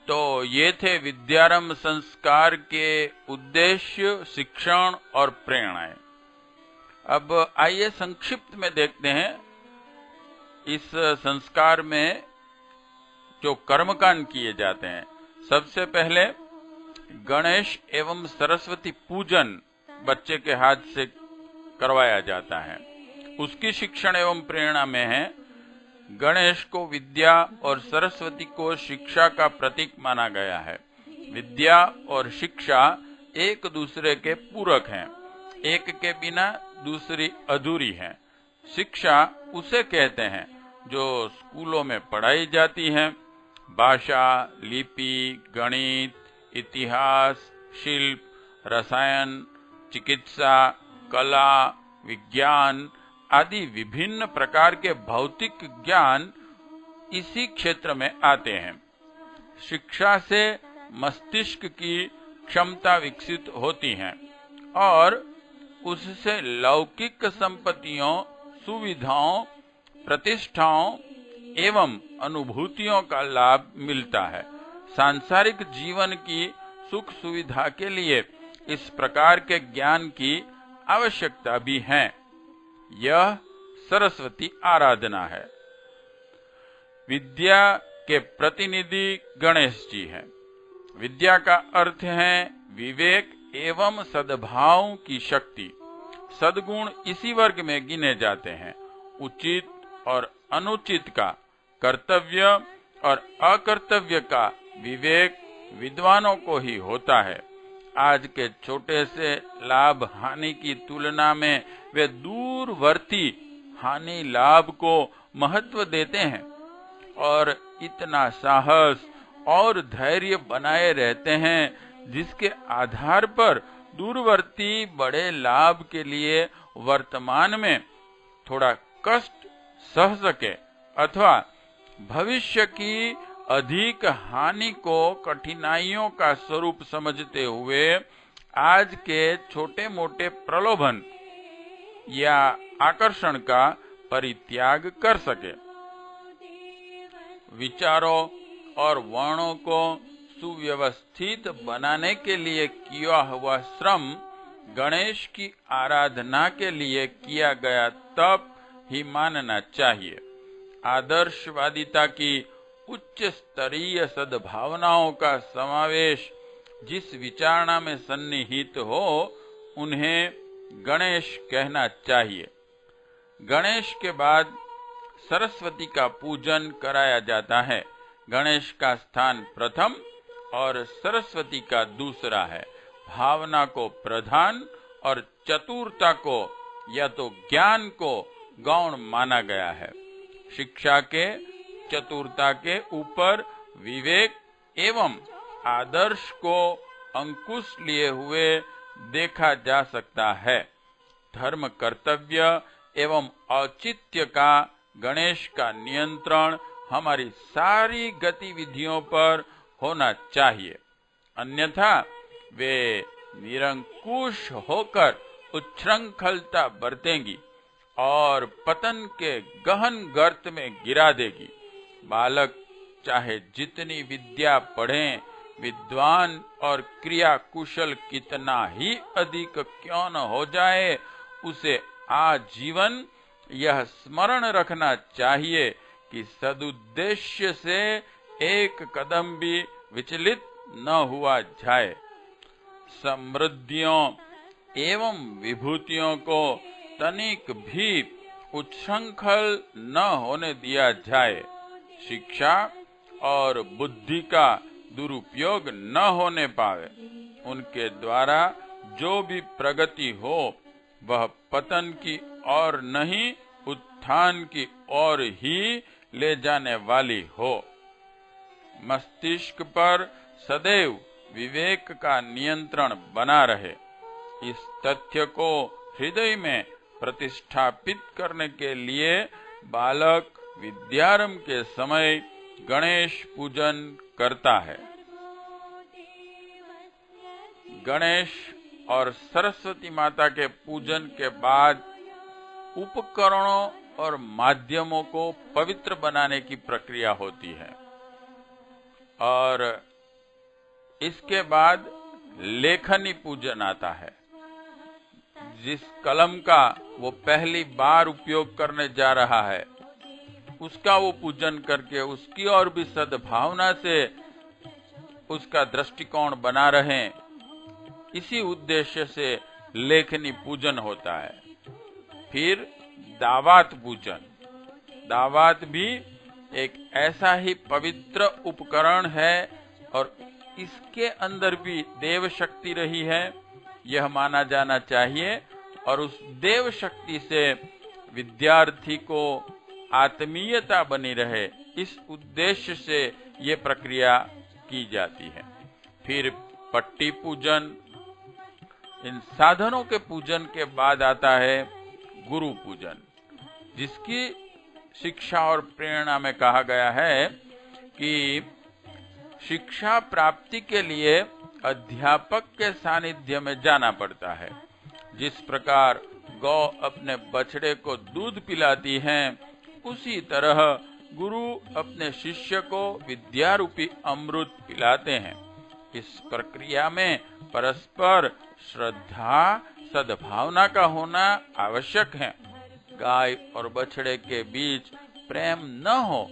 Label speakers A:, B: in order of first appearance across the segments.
A: तो ये थे विद्यारंभ संस्कार के उद्देश्य, शिक्षण और प्रेरणाएं। अब आइए संक्षिप्त में देखते हैं इस संस्कार में जो कर्मकांड किए जाते हैं। सबसे पहले गणेश एवं सरस्वती पूजन बच्चे के हाथ से करवाया जाता है। उसकी शिक्षण एवं प्रेरणा में है गणेश को विद्या और सरस्वती को शिक्षा का प्रतीक माना गया है। विद्या और शिक्षा एक दूसरे के पूरक हैं, एक के बिना दूसरी अधूरी है। शिक्षा उसे कहते हैं जो स्कूलों में पढ़ाई जाती है। भाषा, लिपि, गणित, इतिहास, शिल्प, रसायन, चिकित्सा, कला, विज्ञान आदि विभिन्न प्रकार के भौतिक ज्ञान इसी क्षेत्र में आते हैं। शिक्षा से मस्तिष्क की क्षमता विकसित होती है और उससे लौकिक संपत्तियों, सुविधाओं, प्रतिष्ठाओं एवं अनुभूतियों का लाभ मिलता है। सांसारिक जीवन की सुख सुविधा के लिए इस प्रकार के ज्ञान की आवश्यकता भी है। यह सरस्वती आराधना है। विद्या के प्रतिनिधि गणेश जी हैं। विद्या का अर्थ है विवेक एवं सद्भाव की शक्ति। सद्गुण इसी वर्ग में गिने जाते हैं। उचित और अनुचित का, कर्तव्य और अकर्तव्य का विवेक विद्वानों को ही होता है। आज के छोटे से लाभ हानि की तुलना में वे दूरवर्ती हानि लाभ को महत्व देते हैं और इतना साहस और धैर्य बनाए रहते हैं जिसके आधार पर दूरवर्ती बड़े लाभ के लिए वर्तमान में थोड़ा कष्ट सह सके अथवा भविष्य की अधिक हानि को कठिनाइयों का स्वरूप समझते हुए आज के छोटे मोटे प्रलोभन या आकर्षण का परित्याग कर सके। विचारों और वर्णों को सुव्यवस्थित बनाने के लिए किया हुआ श्रम गणेश की आराधना के लिए किया गया तप ही मानना चाहिए। आदर्शवादिता की उच्च स्तरीय सद्भावनाओं का समावेश जिस विचारणा में सन्निहित हो उन्हें गणेश कहना चाहिए। गणेश के बाद सरस्वती का पूजन कराया जाता है। गणेश का स्थान प्रथम और सरस्वती का दूसरा है। भावना को प्रधान और चतुरता को या तो ज्ञान को गौण माना गया है। शिक्षा के चतुरता के ऊपर विवेक एवं आदर्श को अंकुश लिए हुए देखा जा सकता है। धर्म, कर्तव्य एवं औचित्य का गणेश का नियंत्रण हमारी सारी गतिविधियों पर होना चाहिए, अन्यथा वे निरंकुश होकर उच्छृंखलता बरतेंगी और पतन के गहन गर्त में गिरा देगी। बालक चाहे जितनी विद्या पढ़ें, विद्वान और क्रिया कुशल कितना ही अधिक क्यों न हो जाए, उसे आजीवन यह स्मरण रखना चाहिए कि सदुद्देश्य से एक कदम भी विचलित न हुआ जाए। समृद्धियों एवं विभूतियों को तनिक भी उच्छृंखल न होने दिया जाए। शिक्षा और बुद्धि का दुरुपयोग न होने पावे। उनके द्वारा जो भी प्रगति हो वह पतन की ओर नहीं, उत्थान की ओर ही ले जाने वाली हो। मस्तिष्क पर सदैव विवेक का नियंत्रण बना रहे, इस तथ्य को हृदय में प्रतिष्ठापित करने के लिए बालक विद्यारंभ के समय गणेश पूजन करता है। गणेश और सरस्वती माता के पूजन के बाद उपकरणों और माध्यमों को पवित्र बनाने की प्रक्रिया होती है और इसके बाद लेखनी पूजन आता है। जिस कलम का वो पहली बार उपयोग करने जा रहा है उसका वो पूजन करके उसकी और भी सद्भावना से उसका दृष्टिकोण बना रहे, इसी उद्देश्य से लेखनी पूजन होता है। फिर दावात पूजन। दावात भी एक ऐसा ही पवित्र उपकरण है और इसके अंदर भी देव शक्ति रही है, यह माना जाना चाहिए, और उस देव शक्ति से विद्यार्थी को आत्मीयता बनी रहे, इस उद्देश्य से ये प्रक्रिया की जाती है। फिर पट्टी पूजन। इन साधनों के पूजन के बाद आता है गुरु पूजन, जिसकी शिक्षा और प्रेरणा में कहा गया है कि शिक्षा प्राप्ति के लिए अध्यापक के सानिध्य में जाना पड़ता है। जिस प्रकार गौ अपने बछड़े को दूध पिलाती है, उसी तरह गुरु अपने शिष्य को विद्यारूपी अमृत पिलाते हैं। इस प्रक्रिया में परस्पर श्रद्धा सद्भावना का होना आवश्यक है। गाय और बछड़े के बीच प्रेम न हो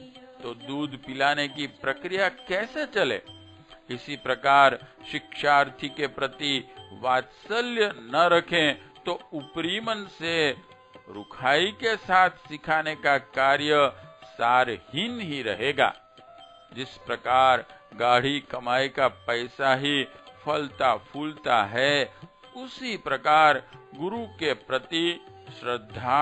A: तो दूध पिलाने की प्रक्रिया कैसे चले? इसी प्रकार शिक्षार्थी के प्रति वात्सल्य न रखें तो ऊपरी मन से रुखाई के साथ सिखाने का कार्य सारहीन ही रहेगा। जिस प्रकार गाढ़ी कमाई का पैसा ही फलता फूलता है, उसी प्रकार गुरु के प्रति श्रद्धा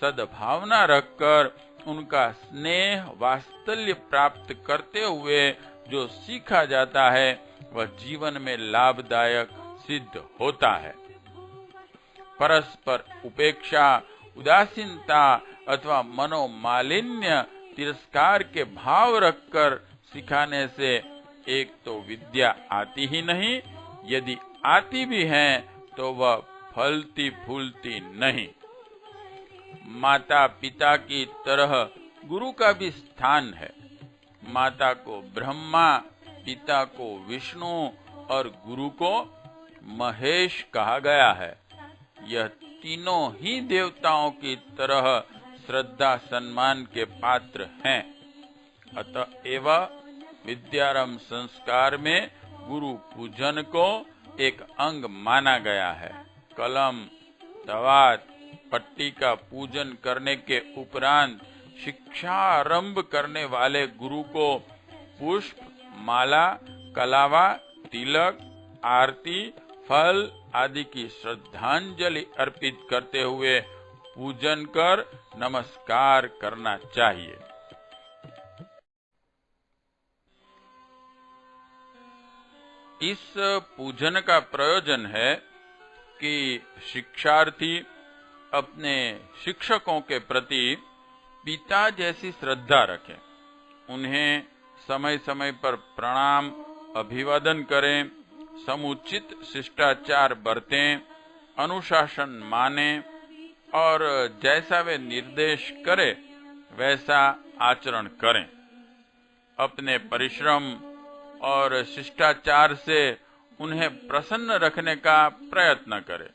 A: सद्भावना रखकर उनका स्नेह वात्सल्य प्राप्त करते हुए जो सीखा जाता है वह जीवन में लाभदायक सिद्ध होता है। परस्पर उपेक्षा, उदासीनता अथवा मनोमालिन्य तिरस्कार के भाव रखकर सिखाने से एक तो विद्या आती ही नहीं, यदि आती भी है तो वह फलती फूलती नहीं। माता पिता की तरह गुरु का भी स्थान है। माता को ब्रह्मा, पिता को विष्णु और गुरु को महेश कहा गया है। यह तीनों ही देवताओं की तरह श्रद्धा सम्मान के पात्र हैं। अतएव विद्यारंभ संस्कार में गुरु पूजन को एक अंग माना गया है। कलम, दवात, पट्टी का पूजन करने के उपरांत शिक्षा आरंभ करने वाले गुरु को पुष्प, माला, कलावा, तिलक, आरती, फल आदि की श्रद्धांजलि अर्पित करते हुए पूजन कर नमस्कार करना चाहिए। इस पूजन का प्रयोजन है कि शिक्षार्थी अपने शिक्षकों के प्रति पिता जैसी श्रद्धा रखें, उन्हें समय समय पर प्रणाम अभिवादन करें, समुचित शिष्टाचार बरतें, अनुशासन माने और जैसा वे निर्देश करे वैसा आचरण करें। अपने परिश्रम और शिष्टाचार से उन्हें प्रसन्न रखने का प्रयत्न करें।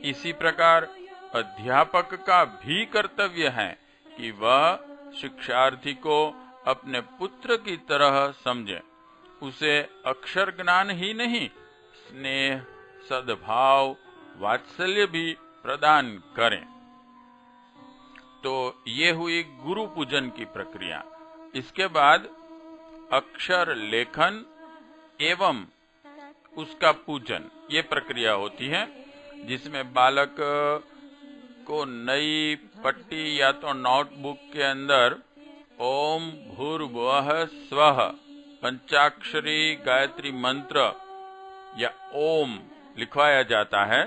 A: इसी प्रकार अध्यापक का भी कर्तव्य है कि वह शिक्षार्थी को अपने पुत्र की तरह समझे, उसे अक्षर ज्ञान ही नहीं, स्नेह, सद्भाव, वात्सल्य भी प्रदान करें। तो ये हुई गुरु पूजन की प्रक्रिया। इसके बाद अक्षर लेखन एवं उसका पूजन, ये प्रक्रिया होती है, जिसमें बालक को नई पट्टी या तो नोटबुक के अंदर ओम भूर्भुवः स्वः पंचाक्षरी गायत्री मंत्र या ओम लिखवाया जाता है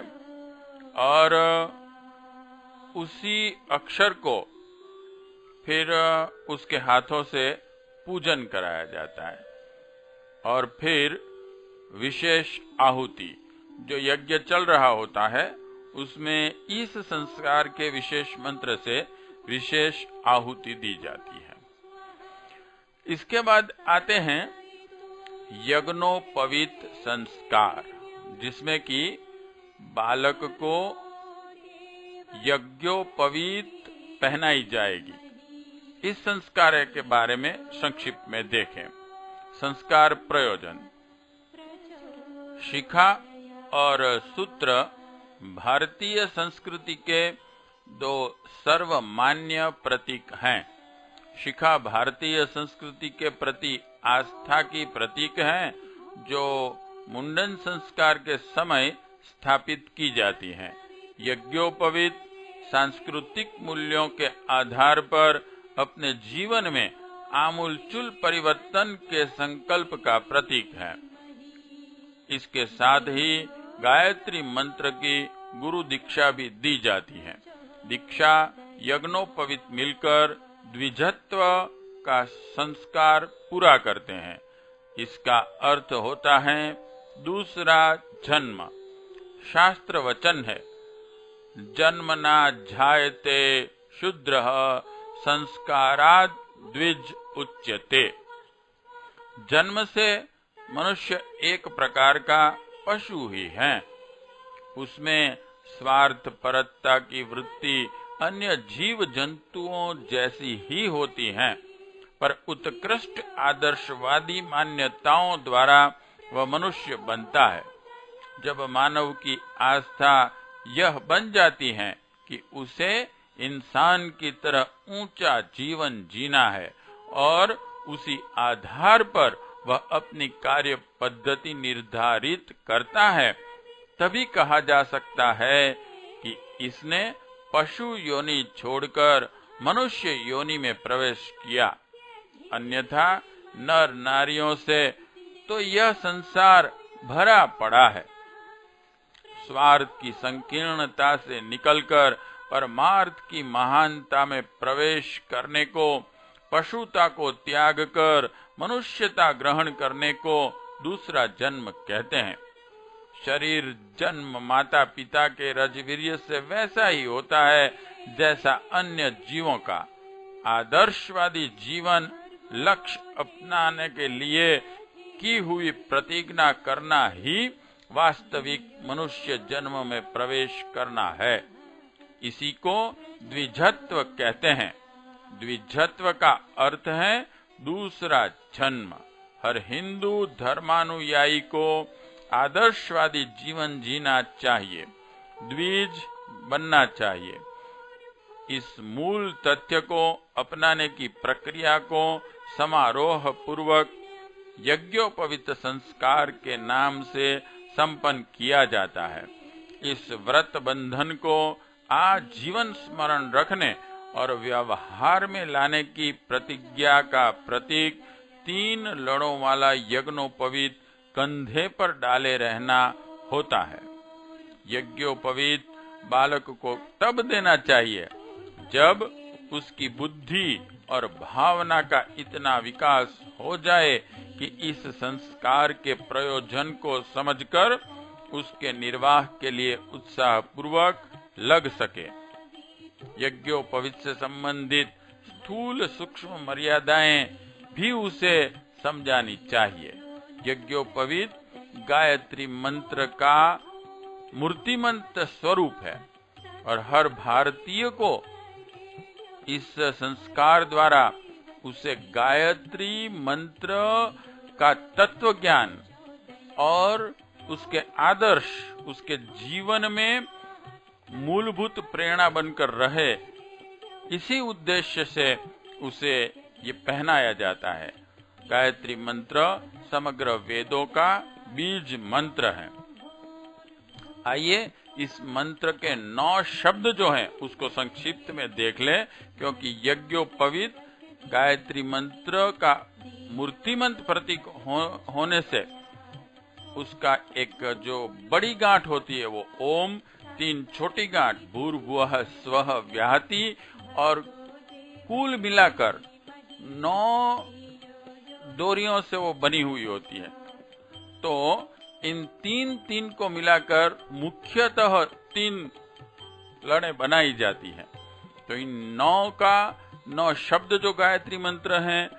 A: और उसी अक्षर को फिर उसके हाथों से पूजन कराया जाता है। और फिर विशेष आहुति, जो यज्ञ चल रहा होता है उसमें इस संस्कार के विशेष मंत्र से विशेष आहुति दी जाती है। इसके बाद आते हैं यज्ञोपवीत संस्कार, जिसमें कि बालक को यज्ञोपवीत पहनाई जाएगी। इस संस्कार के बारे में संक्षिप्त में देखें। संस्कार प्रयोजन। शिखा और सूत्र भारतीय संस्कृति के दो सर्वमान्य प्रतीक हैं। शिखा भारतीय संस्कृति के प्रति आस्था की प्रतीक है, जो मुंडन संस्कार के समय स्थापित की जाती हैं। यज्ञोपवीत सांस्कृतिक मूल्यों के आधार पर अपने जीवन में आमूलचूल परिवर्तन के संकल्प का प्रतीक है। इसके साथ ही गायत्री मंत्र की गुरु दीक्षा भी दी जाती है। दीक्षा यज्ञोपवीत मिलकर द्विजत्व का संस्कार पूरा करते हैं। इसका अर्थ होता है दूसरा जन्म। शास्त्र वचन है, जन्मना जायते शूद्रः संस्कारात् द्विज उच्यते। जन्म से मनुष्य एक प्रकार का पशु ही है। उसमें स्वार्थपरता की वृत्ति अन्य जीव जंतुओं जैसी ही होती है, पर उत्कृष्ट आदर्शवादी मान्यताओं द्वारा वह मनुष्य बनता है। जब मानव की आस्था यह बन जाती है कि उसे इंसान की तरह ऊंचा जीवन जीना है और उसी आधार पर वह अपनी कार्य पद्धति निर्धारित करता है, तभी कहा जा सकता है कि इसने पशु योनि छोड़कर मनुष्य योनि में प्रवेश किया। अन्यथा नर नारियों से तो यह संसार भरा पड़ा है। स्वार्थ की संकीर्णता से निकलकर परमार्थ की महानता में प्रवेश करने को, पशुता को त्याग कर मनुष्यता ग्रहण करने को दूसरा जन्म कहते हैं। शरीर जन्म माता पिता के रजवीर्य से वैसा ही होता है जैसा अन्य जीवों का। आदर्शवादी जीवन लक्ष्य अपनाने के लिए की हुई प्रतिज्ञा करना ही वास्तविक मनुष्य जन्म में प्रवेश करना है। इसी को द्विजत्व कहते हैं। द्विजत्व का अर्थ है दूसरा जन्म। हर हिंदू धर्मानुयायी को आदर्शवादी जीवन जीना चाहिए, द्विज बनना चाहिए। इस मूल तथ्य को अपनाने की प्रक्रिया को समारोह पूर्वक यज्ञोपवीत संस्कार के नाम से संपन्न किया जाता है। इस व्रत बंधन को आजीवन स्मरण रखने और व्यवहार में लाने की प्रतिज्ञा का प्रतीक 3 लड़ों वाला यज्ञोपवीत कंधे पर डाले रहना होता है। यज्ञोपवीत बालक को तब देना चाहिए जब उसकी बुद्धि और भावना का इतना विकास हो जाए कि इस संस्कार के प्रयोजन को समझकर उसके निर्वाह के लिए उत्साह पूर्वक लग सके। यज्ञोपवीत से संबंधित स्थूल सूक्ष्म मर्यादाएं भी उसे समझानी चाहिए। यज्ञोपवीत गायत्री मंत्र का मूर्तिमंत स्वरूप है और हर भारतीय को इस संस्कार द्वारा उसे गायत्री मंत्र का तत्व ज्ञान और उसके आदर्श उसके जीवन में मूलभूत प्रेरणा बनकर रहे, इसी उद्देश्य से उसे ये पहनाया जाता है। गायत्री मंत्र समग्र वेदों का बीज मंत्र है। आइए इस मंत्र के 9 शब्द जो हैं उसको संक्षिप्त में देख लें, क्योंकि यज्ञोपवीत गायत्री मंत्र का मूर्तिमंत प्रतीक होने से उसका एक जो बड़ी गांठ होती है वो ओम, 3 छोटी गांठ भूर्भुवः स्वः व्याहति और कुल मिलाकर 9 डोरियों से वो बनी हुई होती है। तो इन 3 को मिलाकर मुख्यतः 3 लड़े बनाई जाती हैं। तो इन 9 शब्द जो गायत्री मंत्र हैं,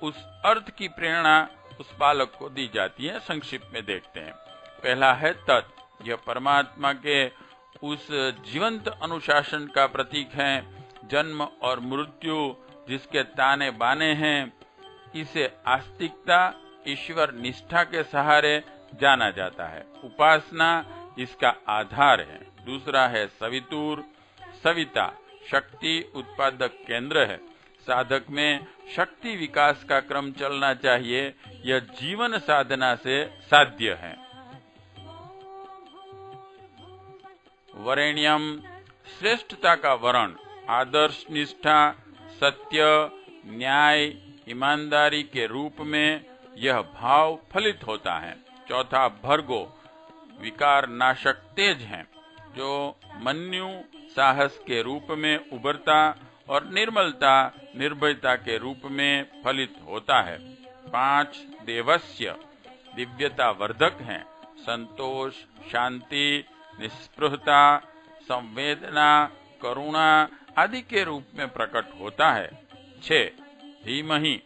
A: उस अर्थ की प्रेरणा उस बालक को दी जाती है। संक्षिप्त में देखते हैं। पहला है तत्। यह परमात्मा के उस जीवंत अनुशासन का प्रतीक है। जन्म और मृत्यु जिसके ताने बाने हैं, इसे आस्तिकता, ईश्वर निष्ठा के सहारे जाना जाता है। उपासना इसका आधार है। दूसरा है सवितुर। सविता शक्ति उत्पादक केंद्र है। साधक में शक्ति विकास का क्रम चलना चाहिए। यह जीवन साधना से साध्य है। वरेण्यम श्रेष्ठता का वर्ण, आदर्श निष्ठा, सत्य, न्याय, ईमानदारी के रूप में यह भाव फलित होता है। चौथा भर्गो, विकार नाशक तेज है जो मन्यु साहस के रूप में उभरता और निर्मलता निर्भयता के रूप में फलित होता है। 5 देवस्य, दिव्यता वर्धक है। संतोष, शांति, निस्पृहता, संवेदना, करुणा आदि के रूप में प्रकट होता है। 6 धीमहि,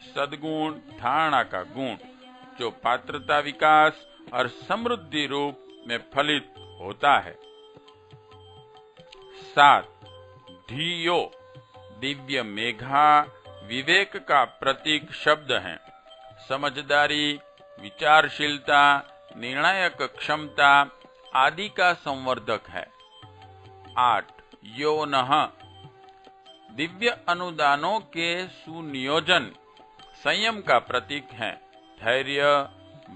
A: सद्गुण धारणा का गुण जो पात्रता विकास और समृद्धि रूप में फलित होता है। 7 धियो, दिव्य मेघा विवेक का प्रतीक शब्द है। समझदारी, विचारशीलता, निर्णायक क्षमता आदि का संवर्धक है। 8 योनः, दिव्य अनुदानों के सुनियोजन संयम का प्रतीक है। धैर्य,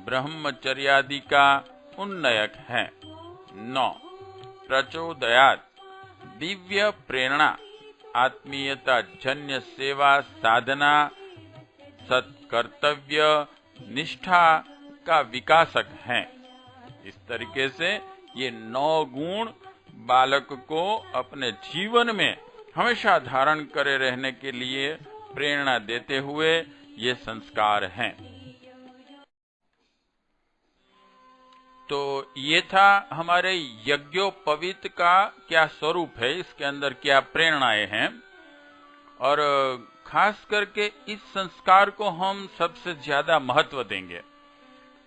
A: ब्रह्मचर्यादि का उन्नयक है। 9 प्रचोदयात्, दिव्य प्रेरणा, आत्मीयता जन्य सेवा साधना, सत्कर्तव्य, निष्ठा का विकासक है। इस तरीके से ये 9 गुण बालक को अपने जीवन में हमेशा धारण करे रहने के लिए प्रेरणा देते हुए ये संस्कार हैं। तो ये था हमारे यज्ञोपवीत का क्या स्वरूप है, इसके अंदर क्या प्रेरणाएं हैं, और खास करके इस संस्कार को हम सबसे ज्यादा महत्व देंगे।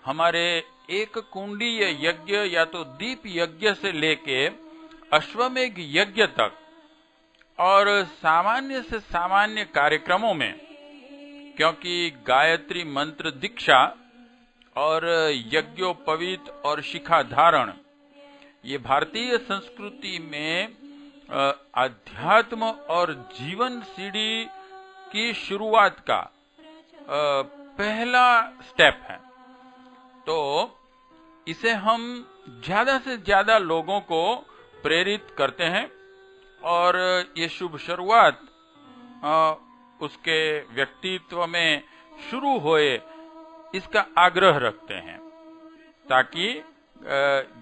A: हमारे एक कुंडीय यज्ञ या तो दीप यज्ञ से लेके अश्वमेघ यज्ञ तक और सामान्य से सामान्य कार्यक्रमों में, क्योंकि गायत्री मंत्र दीक्षा और यज्ञोपवीत और शिखा धारण ये भारतीय संस्कृति में अध्यात्म और जीवन सीढ़ी की शुरुआत का पहला स्टेप है। तो इसे हम ज्यादा से ज्यादा लोगों को प्रेरित करते हैं और ये शुभ शुरुआत उसके व्यक्तित्व में शुरू होए इसका आग्रह रखते हैं, ताकि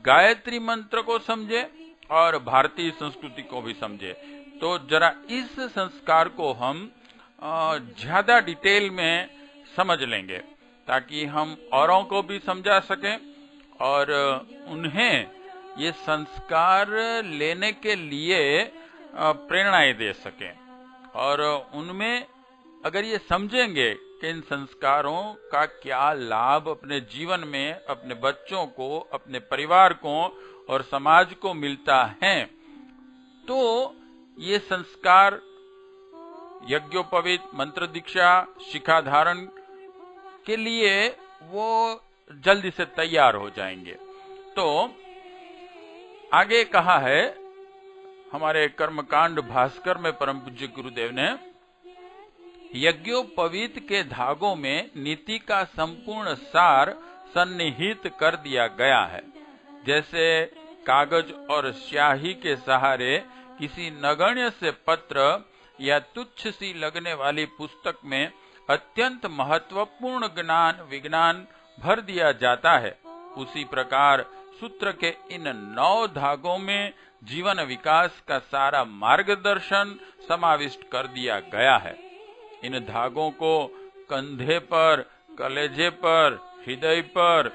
A: गायत्री मंत्र को समझे और भारतीय संस्कृति को भी समझे। तो जरा इस संस्कार को हम ज्यादा डिटेल में समझ लेंगे ताकि हम औरों को भी समझा सकें और उन्हें ये संस्कार लेने के लिए प्रेरणाएं दे सकें, और उनमें अगर ये समझेंगे कि इन संस्कारों का क्या लाभ अपने जीवन में अपने बच्चों को, अपने परिवार को और समाज को मिलता है, तो ये संस्कार यज्ञोपवीत, मंत्र दीक्षा, शिखा धारण के लिए वो जल्दी से तैयार हो जाएंगे। तो आगे कहा है हमारे कर्मकांड भास्कर में परम पूज्य गुरुदेव ने, यज्ञोपवीत के धागों में नीति का संपूर्ण सार सन्निहित कर दिया गया है। जैसे कागज और स्याही के सहारे किसी नगण्य से पत्र या तुच्छ सी लगने वाली पुस्तक में अत्यंत महत्वपूर्ण ज्ञान विज्ञान भर दिया जाता है, उसी प्रकार सूत्र के इन 9 धागों में जीवन विकास का सारा मार्गदर्शन समाविष्ट कर दिया गया है। इन धागों को कंधे पर, कलेजे पर, हृदय पर,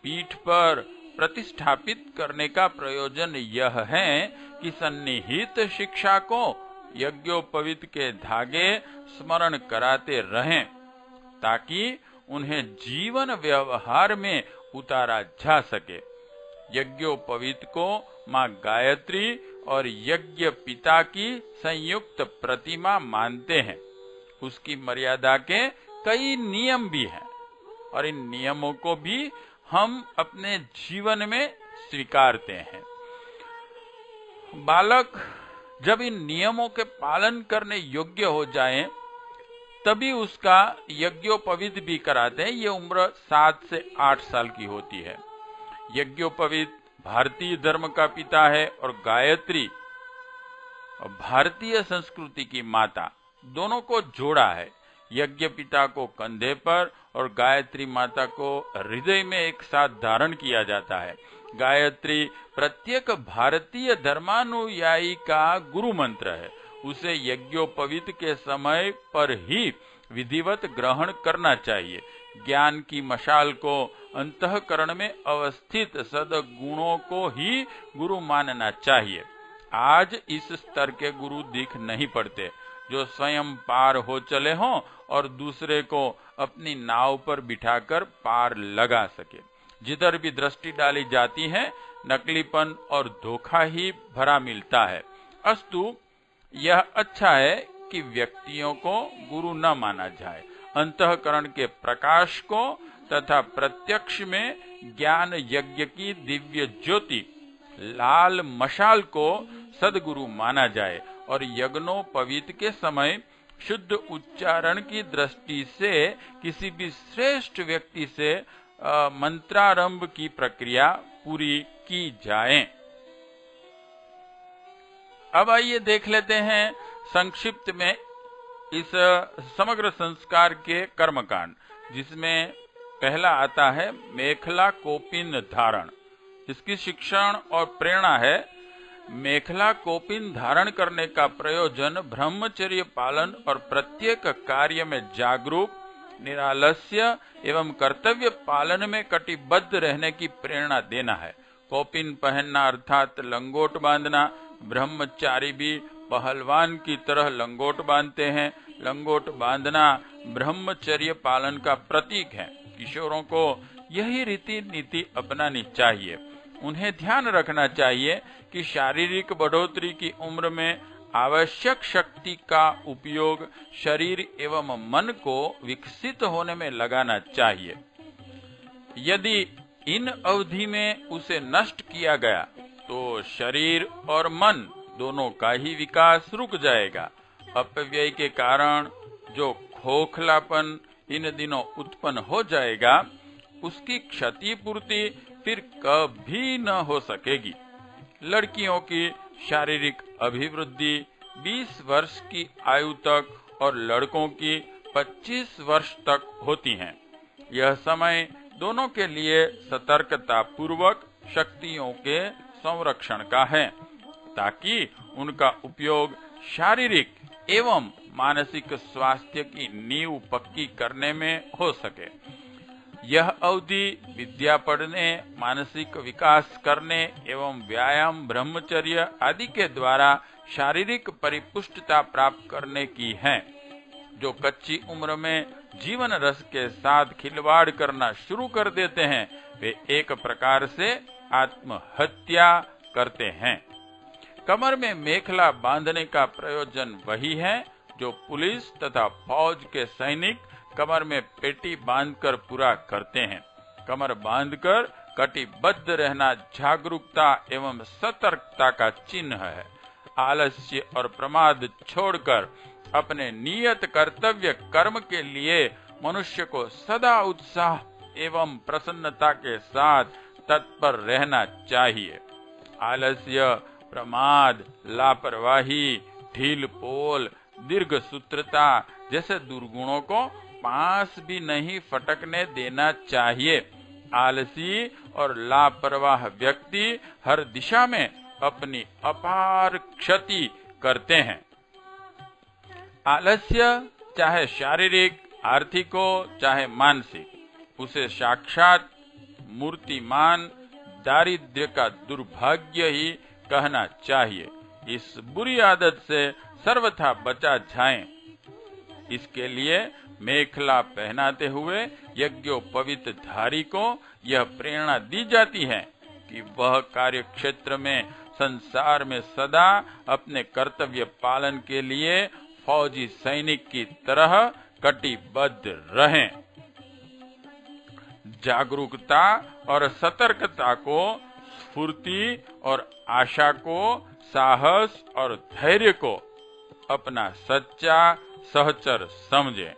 A: पीठ पर प्रतिष्ठापित करने का प्रयोजन यह है कि सन्निहित शिक्षा को यज्ञोपवीत के धागे स्मरण कराते रहें, ताकि उन्हें जीवन व्यवहार में उतारा जा सके। यज्ञोपवीत को माँ गायत्री और यज्ञ पिता की संयुक्त प्रतिमा मानते हैं। उसकी मर्यादा के कई नियम भी हैं और इन नियमों को भी हम अपने जीवन में स्वीकारते हैं। बालक जब इन नियमों के पालन करने योग्य हो जाए तभी उसका यज्ञोपवीत भी कराते हैं। ये उम्र 7 से 8 साल की होती है। यज्ञोपवीत भारतीय धर्म का पिता है और गायत्री भारतीय संस्कृति की माता, दोनों को जोड़ा है। यज्ञ पिता को कंधे पर और गायत्री माता को हृदय में एक साथ धारण किया जाता है। गायत्री प्रत्येक भारतीय धर्मानुयायी का गुरु मंत्र है। उसे यज्ञोपवीत के समय पर ही विधिवत ग्रहण करना चाहिए। ज्ञान की मशाल को अंतःकरण में अवस्थित सद्गुणों को ही गुरु मानना चाहिए। आज इस स्तर के गुरु दिख नहीं पड़ते जो स्वयं पार हो चले हों और दूसरे को अपनी नाव पर बिठाकर पार लगा सके। जिधर भी दृष्टि डाली जाती है नकलीपन और धोखा ही भरा मिलता है। अस्तु यह अच्छा है कि व्यक्तियों को गुरु न माना जाए। अंतःकरण के प्रकाश को तथा प्रत्यक्ष में ज्ञान यज्ञ की दिव्य ज्योति लाल मशाल को सदगुरु माना जाए और यज्ञोपवीत के समय शुद्ध उच्चारण की दृष्टि से किसी भी श्रेष्ठ व्यक्ति से मंत्रारंभ की प्रक्रिया पूरी की जाए। अब आइए देख लेते हैं संक्षिप्त में इस समग्र संस्कार के कर्मकांड, जिसमें पहला आता है मेखला कोपिन धारण। इसकी शिक्षण और प्रेरणा है। मेखला कोपिन धारण करने का प्रयोजन ब्रह्मचर्य पालन और प्रत्येक कार्य में जागरूक, निरालस्य एवं कर्तव्य पालन में कटिबद्ध रहने की प्रेरणा देना है। कोपिन पहनना अर्थात लंगोट बांधना। ब्रह्मचारी भी पहलवान की तरह लंगोट बांधते हैं। लंगोट बांधना ब्रह्मचर्य पालन का प्रतीक है। किशोरों को यही रीति नीति अपनानी चाहिए। उन्हें ध्यान रखना चाहिए कि शारीरिक बढ़ोतरी की उम्र में आवश्यक शक्ति का उपयोग शरीर एवं मन को विकसित होने में लगाना चाहिए। यदि इन अवधि में उसे नष्ट किया गया तो शरीर और मन दोनों का ही विकास रुक जाएगा। अपव्यय के कारण जो खोखलापन इन दिनों उत्पन्न हो जाएगा उसकी क्षतिपूर्ति फिर कभी न हो सकेगी। लड़कियों की शारीरिक अभिवृद्धि 20 वर्ष की आयु तक और लड़कों की 25 वर्ष तक होती है। यह समय दोनों के लिए सतर्कता पूर्वक शक्तियों के संरक्षण का है ताकि उनका उपयोग शारीरिक एवं मानसिक स्वास्थ्य की नींव पक्की करने में हो सके। यह अवधि विद्या पढ़ने, मानसिक विकास करने एवं व्यायाम, ब्रह्मचर्य आदि के द्वारा शारीरिक परिपुष्टता प्राप्त करने की है। जो कच्ची उम्र में जीवन रस के साथ खिलवाड़ करना शुरू कर देते हैं वे एक प्रकार से आत्महत्या करते हैं। कमर में मेखला बांधने का प्रयोजन वही है जो पुलिस तथा फौज के सैनिक कमर में पेटी बांधकर पूरा करते हैं। कमर बांधकर कटिबद्ध रहना जागरूकता एवं सतर्कता का चिन्ह है। आलस्य और प्रमाद छोड़कर अपने नियत कर्तव्य कर्म के लिए मनुष्य को सदा उत्साह एवं प्रसन्नता के साथ तत्पर रहना चाहिए। आलस्य, प्रमाद, लापरवाही, ढील पोल, दीर्घ सूत्रता जैसे दुर्गुणों को पास भी नहीं फटकने देना चाहिए। आलसी और लापरवाह व्यक्ति हर दिशा में अपनी अपार क्षति करते हैं। आलस्य चाहे शारीरिक, आर्थिक हो चाहे मानसिक, उसे साक्षात मूर्तिमान दारिद्र्य का दुर्भाग्य ही कहना चाहिए। इस बुरी आदत से सर्वथा बचा जाए। इसके लिए मेखला पहनाते हुए यज्ञोपवीत धारी को यह प्रेरणा दी जाती है कि वह कार्य क्षेत्र में संसार में सदा अपने कर्तव्य पालन के लिए फौजी सैनिक की तरह कटिबद्ध रहें। जागरूकता और सतर्कता को स्फूर्ति और आशा को, साहस और धैर्य को अपना सच्चा सहचर समझें।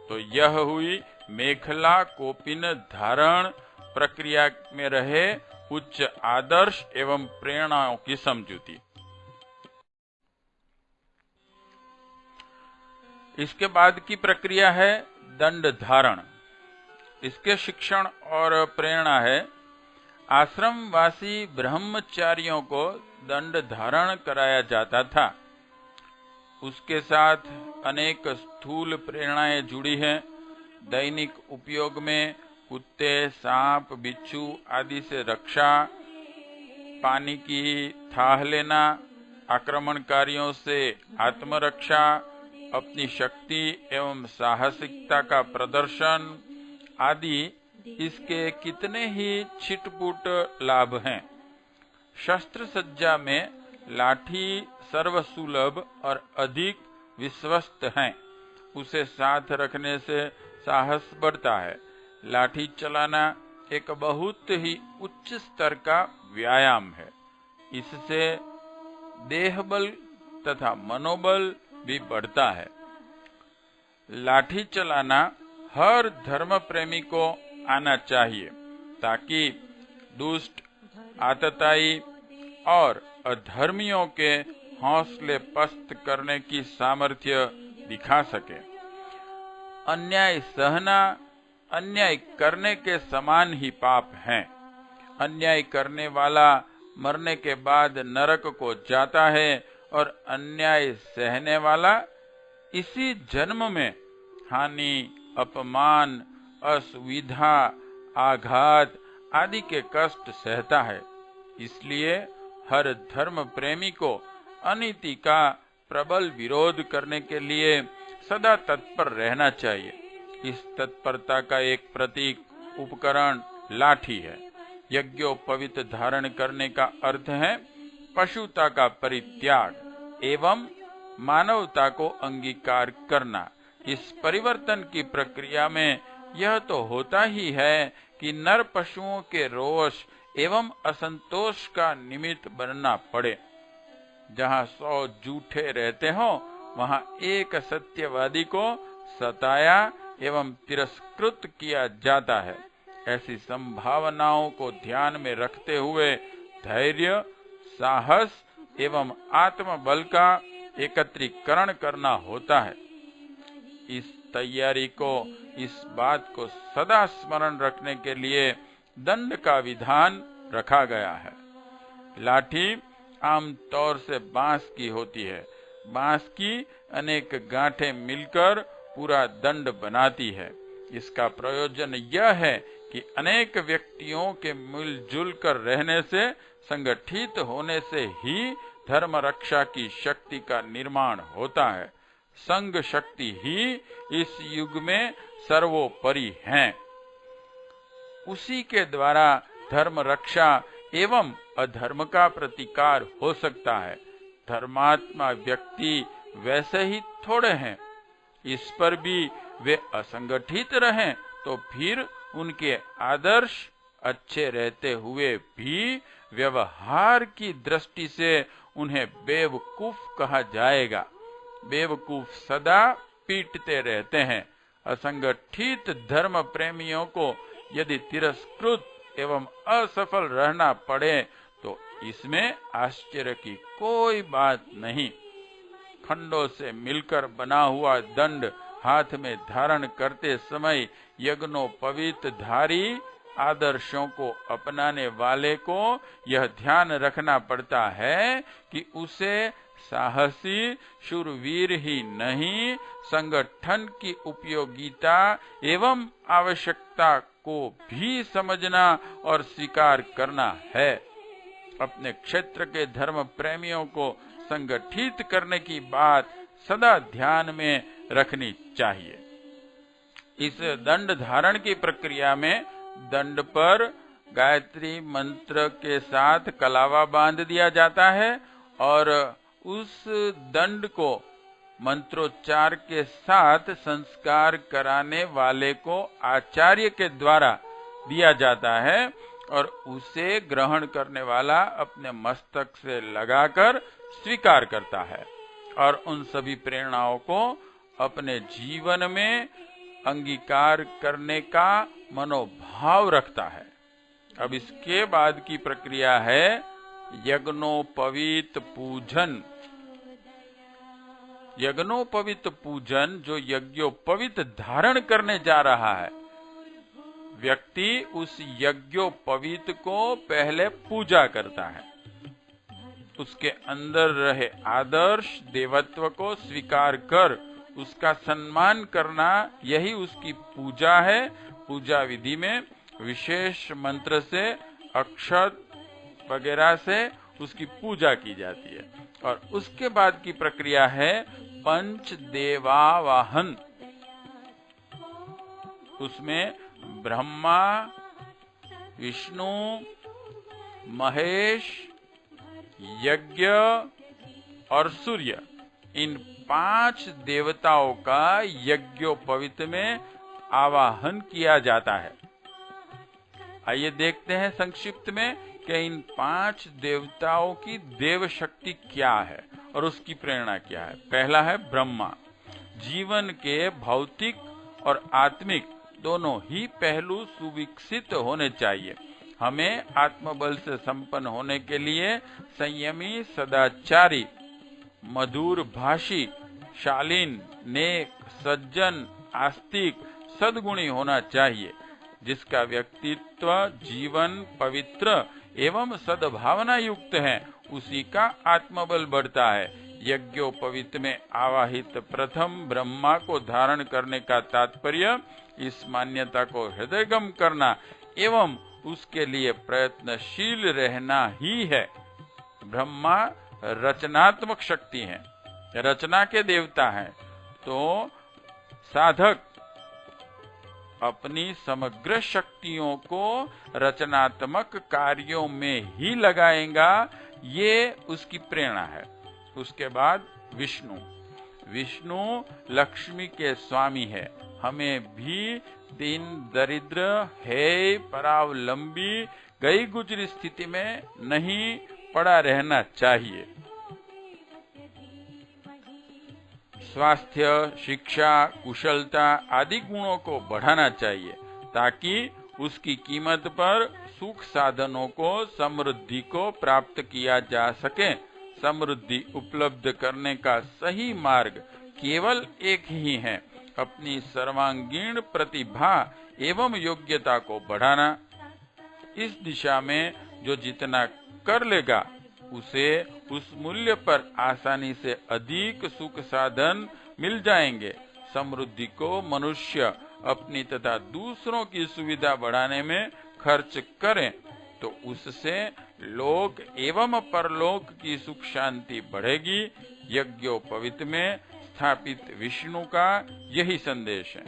A: तो यह हुई मेखला कोपिन धारण प्रक्रिया में रहे उच्च आदर्श एवं प्रेरणाओं की समझूती। इसके बाद की प्रक्रिया है दंड धारण। इसके शिक्षण और प्रेरणा है, आश्रमवासी ब्रह्मचारियों को दंड धारण कराया जाता था। उसके साथ अनेक स्थूल प्रेरणाएं जुड़ी हैं। दैनिक उपयोग में कुत्ते, सांप, बिच्छू आदि से रक्षा, पानी की थाह लेना, आक्रमणकारियों से आत्मरक्षा, अपनी शक्ति एवं साहसिकता का प्रदर्शन आदि इसके कितने ही छिटपुट लाभ हैं। शस्त्र सज्जा में लाठी सर्वसुलभ और अधिक विश्वस्त है। उसे साथ रखने से साहस बढ़ता है। लाठी चलाना एक बहुत ही उच्च स्तर का व्यायाम है। इससे देह बल तथा मनोबल भी बढ़ता है। लाठी चलाना हर धर्म प्रेमी को आना चाहिए ताकि दुष्ट, आतताई और अधर्मियों के हौसले पस्त करने की सामर्थ्य दिखा सके। अन्याय सहना अन्याय करने के समान ही पाप है। अन्याय करने वाला मरने के बाद नरक को जाता है और अन्याय सहने वाला इसी जन्म में हानि, अपमान, असुविधा, आघात आदि के कष्ट सहता है। इसलिए हर धर्म प्रेमी को अनीति का प्रबल विरोध करने के लिए सदा तत्पर रहना चाहिए। इस तत्परता का एक प्रतीक उपकरण लाठी है। यज्ञोपवीत धारण करने का अर्थ है पशुता का परित्याग एवं मानवता को अंगीकार करना। इस परिवर्तन की प्रक्रिया में यह तो होता ही है कि नर पशुओं के रोष एवं असंतोष का निमित्त बनना पड़े। जहाँ 100 झूठे रहते हो, वहाँ एक सत्यवादी को सताया एवं तिरस्कृत किया जाता है। ऐसी संभावनाओं को ध्यान में रखते हुए धैर्य, साहस एवं आत्मबल का एकत्रीकरण करना होता है। इस तैयारी को, इस बात को सदा स्मरण रखने के लिए दंड का विधान रखा गया है। लाठी आमतौर से बांस की होती है। बांस की अनेक गांठें मिलकर पूरा दंड बनाती है। इसका प्रयोजन यह है कि अनेक व्यक्तियों के मिलजुल कर रहने से, संगठित होने से ही धर्म रक्षा की शक्ति का निर्माण होता है। संघ शक्ति ही इस युग में सर्वोपरि है। उसी के द्वारा धर्म रक्षा एवं अधर्म का प्रतिकार हो सकता है। धर्मात्मा व्यक्ति वैसे ही थोड़े हैं। इस पर भी वे असंगठित रहें तो फिर उनके आदर्श अच्छे रहते हुए भी व्यवहार की दृष्टि से उन्हें बेवकूफ कहा जाएगा। बेवकूफ सदा पीटते रहते हैं। असंगठित धर्म प्रेमियों को यदि तिरस्कृत एवं असफल रहना पड़े तो इसमें आश्चर्य की कोई बात नहीं। खंडों से मिलकर बना हुआ दंड हाथ में धारण करते समय यज्ञोपवीत धारी आदर्शों को अपनाने वाले को यह ध्यान रखना पड़ता है कि उसे साहसी शूरवीर ही नहीं, संगठन की उपयोगिता एवं आवश्यकता को भी समझना और स्वीकार करना है। अपने क्षेत्र के धर्म प्रेमियों को संगठित करने की बात सदा ध्यान में रखनी चाहिए। इस दंड धारण की प्रक्रिया में दंड पर गायत्री मंत्र के साथ कलावा बांध दिया जाता है और उस दंड को मंत्रोच्चार के साथ संस्कार कराने वाले को आचार्य के द्वारा दिया जाता है और उसे ग्रहण करने वाला अपने मस्तक से लगाकर स्वीकार करता है और उन सभी प्रेरणाओं को अपने जीवन में अंगीकार करने का मनोभाव रखता है। अब इसके बाद की प्रक्रिया है यज्ञोपवीत पूजन। यज्ञोपवीत पूजन जो यज्ञोपवीत धारण करने जा रहा है, व्यक्ति उस यज्ञोपवीत को पहले पूजा करता है, उसके अंदर रहे आदर्श देवत्व को स्वीकार कर उसका सम्मान करना, यही उसकी पूजा है। पूजा विधि में विशेष मंत्र से, अक्षत वगैरह से उसकी पूजा की जाती है और उसके बाद की प्रक्रिया है पंचदेवावाहन। उसमें ब्रह्मा, विष्णु, महेश, यज्ञ और सूर्य, इन 5 देवताओं का यज्ञोपवीत में आवाहन किया जाता है। आइए देखते हैं संक्षिप्त में कि इन 5 देवताओं की देव शक्ति क्या है और उसकी प्रेरणा क्या है। पहला है ब्रह्मा। जीवन के भौतिक और आत्मिक दोनों ही पहलू सुविकसित होने चाहिए। हमें आत्मबल से संपन्न होने के लिए संयमी, सदाचारी, मधुर भाषी, शालीन, नेक, सज्जन, आस्तिक, सद्गुणी होना चाहिए, जिसका व्यक्तित्व जीवन पवित्र एवं सद्भावना युक्त है, उसी का आत्मबल बढ़ता है। यज्ञोपवीत में आवाहित प्रथम ब्रह्मा को धारण करने का तात्पर्य इस मान्यता को हृदयगम करना एवं उसके लिए प्रयत्नशील रहना ही है। ब्रह्मा रचनात्मक शक्ति है, रचना के देवता हैं, तो साधक अपनी समग्र शक्तियों को रचनात्मक कार्यों में ही लगाएगा, ये उसकी प्रेरणा है। उसके बाद विष्णु। विष्णु लक्ष्मी के स्वामी है। हमें भी दीन दरिद्र है परावलंबी गई गुजरी स्थिति में नहीं पड़ा रहना चाहिए। स्वास्थ्य, शिक्षा, कुशलता आदि गुणों को बढ़ाना चाहिए ताकि उसकी कीमत पर सुख साधनों को, समृद्धि को प्राप्त किया जा सके। समृद्धि उपलब्ध करने का सही मार्ग केवल एक ही है, अपनी सर्वांगीण प्रतिभा एवं योग्यता को बढ़ाना। इस दिशा में जो जितना कर लेगा उसे उस मूल्य पर आसानी से अधिक सुख साधन मिल जाएंगे। समृद्धि को मनुष्य अपनी तथा दूसरों की सुविधा बढ़ाने में खर्च करें तो उससे लोक एवं परलोक की सुख शांति बढ़ेगी। यज्ञोपवीत में स्थापित विष्णु का यही संदेश है।